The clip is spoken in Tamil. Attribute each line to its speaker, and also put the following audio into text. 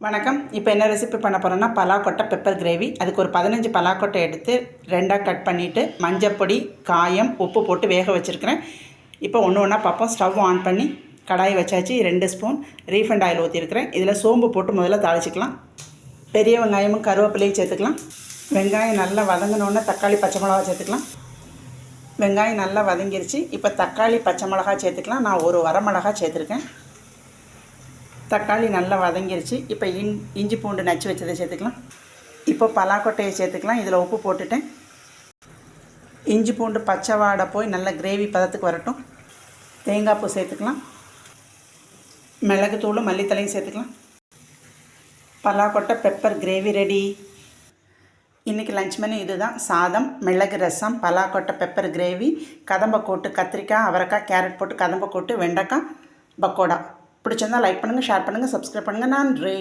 Speaker 1: வணக்கம். இப்போ என்ன ரெசிபி பண்ண போகிறோன்னா பலாக்கொட்டை பெப்பர் கிரேவி. அதுக்கு ஒரு 15 பலாக்கொட்டை எடுத்து 2ஆக கட் பண்ணிவிட்டு மஞ்சப்பொடி, காயம், உப்பு போட்டு வேக வச்சுருக்கிறேன். இப்போ ஒன்று ஒன்றா பார்ப்போம். ஸ்டவ் ஆன் பண்ணி கடாய் வச்சாச்சு. 2 ஸ்பூன் ரீஃபண்ட் ஆயில் ஊற்றிருக்கிறேன். இதில் சோம்பு போட்டு முதல்ல தாளிச்சிக்கலாம். பெரிய வெங்காயமும் கருவேப்பிலையும் சேர்த்துக்கலாம். வெங்காயம் நல்லா வதங்கினோடனே தக்காளி, பச்சை மிளகா சேர்த்துக்கலாம். வெங்காயம் நல்லா வதங்கிருச்சு. இப்போ தக்காளி, பச்சை மிளகா சேர்த்துக்கலாம். நான் ஒரு வரமிளகா சேர்த்துருக்கேன். தக்காளி நல்லா வதங்கிருச்சு. இப்போ இஞ்சி பூண்டு நச்சு வச்சதை சேர்த்துக்கலாம். இப்போ பலாக்கொட்டையை சேர்த்துக்கலாம். இதில் உப்பு போட்டுட்டேன். இஞ்சி பூண்டு பச்சை வாடை போய் நல்லா கிரேவி பதத்துக்கு வரட்டும். தேங்காய் பூ சேர்த்துக்கலாம். மிளகுத்தூளும் மல்லித்தலையும் சேர்த்துக்கலாம். பலாக்கொட்டை பெப்பர் கிரேவி ரெடி. இன்றைக்கி லஞ்ச் மெனு இது தான். சாதம், மிளகு ரசம், பலாக்கொட்டை பெப்பர் கிரேவி, கதம்பக்கூட்டு, கத்திரிக்காய், அவரைக்காய், கேரட் போட்டு கதம்பக்கூட்டு, வெண்டைக்காய், பக்கோடா. பிடிச்சிருந்தால் லைக் பண்ணுங்கள், ஷேர் பண்ணுங்கள், சப்ஸ்கிரைப் பண்ணுங்கள். நன்றி.